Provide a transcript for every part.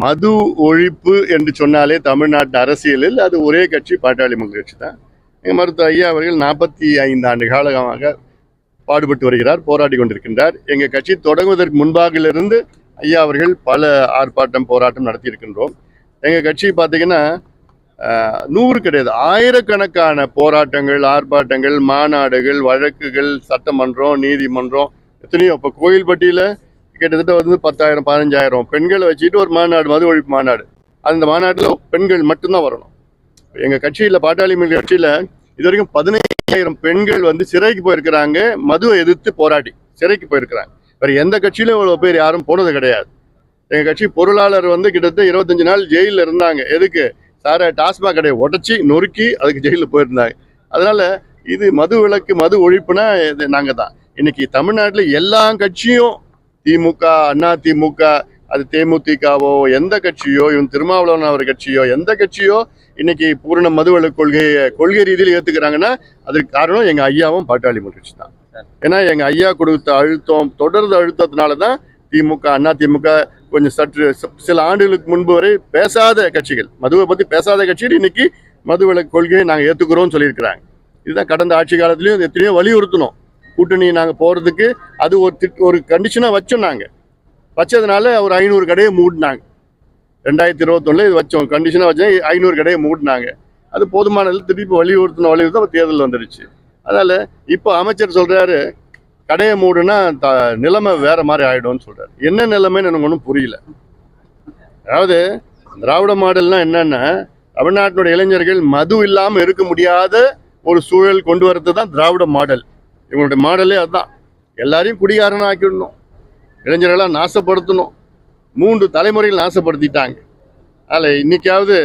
மது ஒழிப்பு என்று சொன்னாலே தமிழ்நாட்டு அரசியலில் அது ஒரே கட்சி பாட்டாளி மக்கள் கட்சி தான். மருத்துவர் ஐயா அவர்கள் 45 ஆண்டு காலமாக பாடுபட்டு வருகிறார், போராடி கொண்டிருக்கின்றார். எங்கள் கட்சி தொடங்குவதற்கு முன்பாகிலிருந்து ஐயா அவர்கள் பல ஆர்ப்பாட்டம் போராட்டம் நடத்தியிருக்கின்றோம். எங்கள் கட்சி பார்த்தீங்கன்னா 100 கிடையாது, ஆயிரக்கணக்கான போராட்டங்கள், ஆர்ப்பாட்டங்கள், மாநாடுகள், வழக்குகள், சட்டமன்றம், நீதிமன்றம், எத்தனையோ. இப்போ கோயில்பட்டியில் கிட்டத்தட்ட 10,000 15,000 பெண்களை வச்சுக்கிட்டு ஒரு மாநாடு, மது ஒழிப்பு மாநாடு. அந்த மாநாட்டில் பெண்கள் மட்டும்தான் வரணும். எங்கள் கட்சியில், பாட்டாளி மக்கள் கட்சியில் இது வரைக்கும் 15,000 பெண்கள் சிறைக்கு போயிருக்கிறாங்க, மதுவை எதிர்த்து போராடி சிறைக்கு போயிருக்கிறாங்க. வேறு எந்த கட்சியிலும் இவ்வளோ பேர் யாரும் போனது கிடையாது. எங்கள் கட்சி பொருளாளர் கிட்டத்தட்ட 25 நாள் ஜெயிலில் இருந்தாங்க. எதுக்கு? சார டாஸ்மாக் கடையை உடச்சி நொறுக்கி அதுக்கு ஜெயிலில் போயிருந்தாங்க. அதனால இது மது விலக்கு, மது ஒழிப்புனா இது நாங்கள் தான். இன்னைக்கு தமிழ்நாட்டில் எல்லா கட்சியும், திமுக, அண்ணா திமுக, அது தேமுதிகவோ, எந்த கட்சியோ, இவன் திருமாவளவன் அவர் கட்சியோ, எந்த கட்சியோ இன்னைக்கு பூரண மதுவிலக்கு கொள்கை ரீதியில் ஏற்றுக்கிறாங்கன்னா அதுக்கு காரணம் எங்கள் ஐயாவும் பாட்டாளி மக்கள் கட்சி தான். ஏன்னா எங்கள் ஐயா கொடுத்த அழுத்தம், தொடர்ந்து அழுத்தத்தினால தான் திமுக, அண்ணா திமுக கொஞ்சம் சற்று சில ஆண்டுகளுக்கு முன்பு வரை பேசாத கட்சிகள், மதுவை பற்றி பேசாத கட்சிகள் இன்னைக்கு மதுவிலக்கு கொள்கையை நாங்கள் ஏற்றுக்கிறோம்னு சொல்லியிருக்கிறாங்க. இதுதான் கடந்த ஆட்சி காலத்திலையும் எத்தனையோ வலியுறுத்தணும். கூட்டணி நாங்கள் போகிறதுக்கு அது ஒரு கண்டிஷனாக வச்சோம். நாங்கள் வச்சதுனால ஒரு 500 கடையை மூடினாங்க. 2021 இது வச்சோம், கண்டிஷனாக வச்சோம். 500 கடையை மூடினாங்க. அது போதுமானது. திருப்பி வலியுறுத்தம் தேர்தல் வந்துடுச்சு. அதனால் இப்போ அமைச்சர் சொல்கிறாரு கடையை மூடுனா நிலைமை வேற மாதிரி ஆகிடும்னு சொல்கிறார். என்ன நிலைமைன்னு எனக்கு ஒன்றும் புரியல. அதாவது திராவிட மாடல்னா என்னன்னா, தமிழ்நாட்டினுடைய இளைஞர்கள் மது இல்லாமல் இருக்க முடியாத ஒரு சூழல் கொண்டு வரது தான் திராவிட மாடல். இவங்களுடைய மாடலே அதுதான். எல்லாரையும் குடிகாரனாக ஆக்கிடணும், இளைஞர்களாக நாசப்படுத்தணும். 3 தலைமுறைகள் நாசப்படுத்திட்டாங்க. அதில் இன்னைக்காவது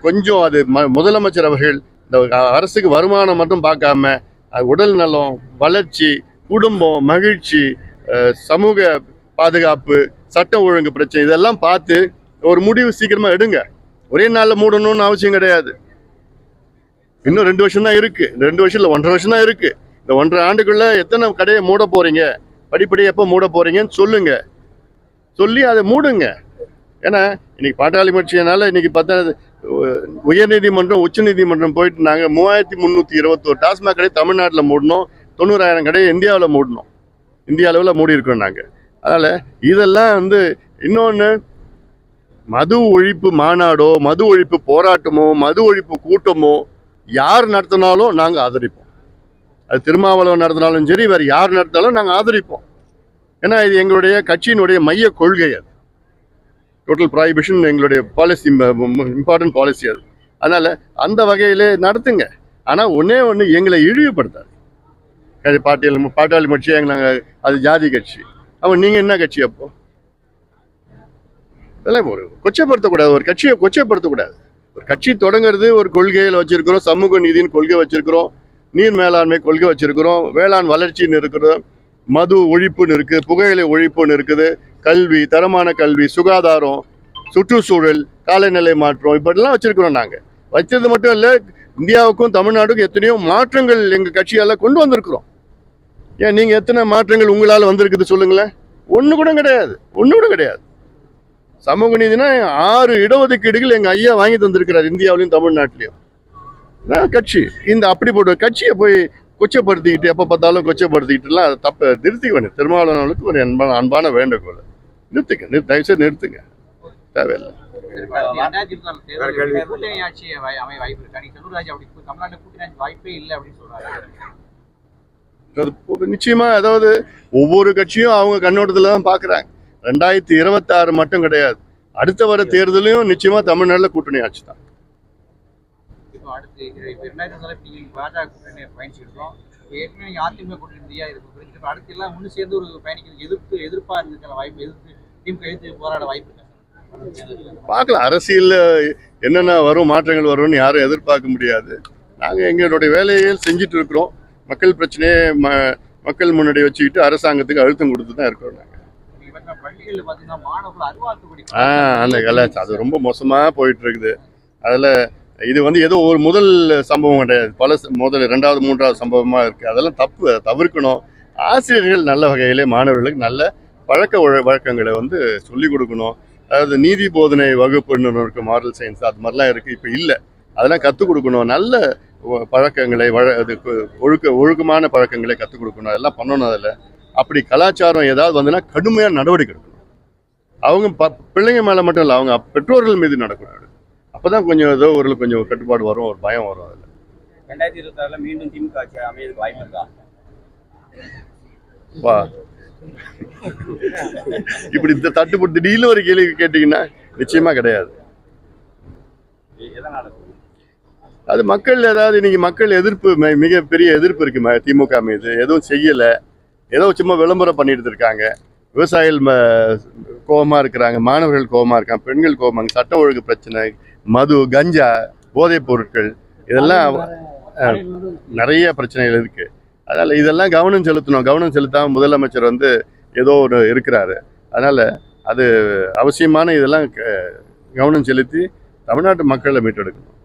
கொஞ்சம் அது முதலமைச்சர் அவர்கள் இந்த அரசுக்கு வருமானம் மட்டும் பார்க்காம உடல் நலம், வளர்ச்சி, குடும்பம், மகிழ்ச்சி, சமூக பாதுகாப்பு, சட்ட ஒழுங்கு பிரச்சனை இதெல்லாம் பார்த்து ஒரு முடிவு சீக்கிரமாக எடுங்க. ஒரே நாளில் மூடணும்னு அவசியம் கிடையாது. இன்னும் 2 வருஷம் தான் இருக்கு. 2 வருஷம் இல்லை, 1.5 வருஷம் தான் இருக்கு. இந்த 1.5 ஆண்டுக்குள்ள எத்தனை கடையை மூட போறீங்க, படிப்படியாக எப்போ மூட போறீங்கன்னு சொல்லுங்க, சொல்லி அதை மூடுங்க. ஏன்னா இன்னைக்கு பாட்டாளி கட்சியினால இன்னைக்கு பார்த்தா உயர்நீதிமன்றம், உச்ச நீதிமன்றம் போயிட்டு நாங்கள் 3321 டாஸ்மாக் கடை தமிழ்நாட்டில் மூடணும், 90,000 கடையை இந்தியாவில் மூடணும், இந்திய அளவில் மூடி இருக்கோம் நாங்கள். அதனால் இதெல்லாம் இன்னொன்று, மது ஒழிப்பு மாநாடோ, மது ஒழிப்பு போராட்டமோ, மது ஒழிப்பு கூட்டமோ யார் நடத்தினாலும் நாங்கள் ஆதரிப்போம். அது திருமாவளவன் நடத்தினாலும் சரி, வேறு யார் நடத்தினாலும் நாங்கள் ஆதரிப்போம். ஏன்னா இது எங்களுடைய கட்சியினுடைய மைய கொள்கை. அது டோட்டல் ப்ராஹிபிஷன் எங்களுடைய பாலிசி, இம்பார்ட்டன்ட் பாலிசி அது. அதனால் அந்த வகையில் நடத்துங்க. ஆனால் ஒன்று எங்களை இழிவுபடுத்தாது. பாட்டாளி கட்சி நாங்கள் அது ஜாதி கட்சி. அவன் நீங்கள் என்ன கட்சி? அப்போ அதெல்லாம் ஒரு கொச்சைப்படுத்தக்கூடாது, ஒரு கட்சியை கொச்சைப்படுத்தக்கூடாது. ஒரு கட்சி தொடங்குறது ஒரு கொள்கையில் வச்சிருக்கிறோம், சமூக நீதியின் கொள்கை வச்சிருக்கிறோம், நீர் மேலாண்மை கொள்கை வச்சிருக்கிறோம், வேளாண் வளர்ச்சின்னு இருக்கிறோம், மது ஒழிப்புன்னு இருக்குது, புகையிலை ஒழிப்புன்னு இருக்குது, கல்வி, தரமான கல்வி, சுகாதாரம், சுற்றுச்சூழல், காலநிலை மாற்றம், இப்படிலாம் வச்சிருக்கிறோம். நாங்கள் வச்சது மட்டும் இல்லை, இந்தியாவுக்கும் தமிழ்நாடுக்கும் எத்தனையோ மாற்றங்கள் எங்கள் கட்சியால் கொண்டு வந்திருக்கிறோம். ஏன் நீங்கள் எத்தனை மாற்றங்கள் உங்களால் வந்திருக்குது சொல்லுங்களேன்? ஒன்று கூட கிடையாது, ஒன்று கூட கிடையாது. சமூக நீதினா 6 இடஒதுக்கீடுகள் எங்கள் ஐயா வாங்கி தந்திருக்கிறார், இந்தியாவிலையும் தமிழ்நாட்டிலையும். கட்சி இந்த அப்படி போட்ட கட்சியை போய் கொச்சப்படுத்திக்கிட்டு எப்போ பார்த்தாலும் கொச்சப்படுத்திக்கிட்டுலாம் அதை தப்பை நிறுத்திக்கணும். திருமாவளவனுக்கு ஒரு அன்பான வேண்டுகோள், நிறுத்துங்க, தயவுசெய்து நிறுத்துங்க, தேவையில்லை. நிச்சயமா, அதாவது ஒவ்வொரு கட்சியும் அவங்க கண்ணோட்டத்துல தான் பாக்குறாங்க. 2026 மட்டும் கிடையாது, அடுத்த வர தேர்தலையும் நிச்சயமா தமிழ்நாட்டில் கூட்டணி ஆட்சி தான். பார்க்கலாம், அரசியல்ல என்னென்ன வரும், மாற்றங்கள் வரும்னு யாரும் எதிர்பார்க்க முடியாது. நாங்கள் எங்களுடைய வேலையை செஞ்சுட்டு இருக்கிறோம். மக்கள் பிரச்சனையை மக்கள் முன்னாடி வச்சுக்கிட்டு அரசாங்கத்துக்கு அழுத்தம் கொடுத்து தான் இருக்கிறோம். நாங்கள் அந்த கலாச்சாரம் அது ரொம்ப மோசமாக போயிட்டு இருக்குது. அதில் இது ஏதோ ஒரு முதல் சம்பவம் கிடையாது, பல முதல் 2வது 3வது சம்பவமாக இருக்குது. அதெல்லாம் தப்பு, அதை தவிர்க்கணும். ஆசிரியர்கள் நல்ல வகையிலே மாணவர்களுக்கு நல்ல பழக்க வழக்கங்களை சொல்லிக் கொடுக்கணும். அதாவது நீதி போதனை வகுப்புன்னு ஒன்று இருக்குது, மாரல் சயின்ஸ், அது மாதிரிலாம் இருக்குது. இப்போ இல்லை. அதெல்லாம் கற்றுக் கொடுக்கணும். நல்ல பழக்கங்களை ஒழுக்கமான பழக்கங்களை கற்றுக் கொடுக்கணும். அதெல்லாம் பண்ணணும். அதில் அப்படி கலாச்சாரம் ஏதாவது வந்துன்னா கடுமையாக நடவடிக்கை எடுக்கணும். அவங்க பிள்ளைங்க மேலே மட்டும் இல்லை, அவங்க பெற்றோர்கள் மீது நடக்கணும். அப்போதான் கொஞ்சம் ஏதோ ஒரு கொஞ்சம் கட்டுப்பாடு வரும், ஒரு பயம் வரும். அதில் 2026 மீண்டும் திமுக ஆட்சி அமையதுக்கு வாய்ப்பு இருக்கா? வா இப்படி தட்டுப்பட்டு திடீர்னு ஒரு கேள்வி கேட்டீங்கன்னா நிச்சயமா கிடையாது. அது மக்கள் ஏதாவது இன்னைக்கு மக்கள் எதிர்ப்பு, மிகப்பெரிய எதிர்ப்பு இருக்கு திமுக மீது. எதுவும் செய்யல, ஏதோ சும்மா விளம்பரம் பண்ணிட்டு இருக்காங்க. விவசாயிகள் கோபமா இருக்கிறாங்க, மாணவர்கள் கோபமா இருக்காங்க, பெண்கள் கோபமாக, சட்ட ஒழுங்கு பிரச்சனை, மது, கஞ்சா, போதைப் பொருட்கள், இதெல்லாம் நிறைய பிரச்சனைகள் இருக்கு. அதனால இதெல்லாம் கவனம் செலுத்தணும். கவனம் செலுத்தாம முதலமைச்சர் ஏதோ ஒரு இருக்கிறாரு. அதனால அது அவசியமான இதெல்லாம் கவனம் செலுத்தி தமிழ்நாட்டு மக்களை மீட்டெடுக்கணும்.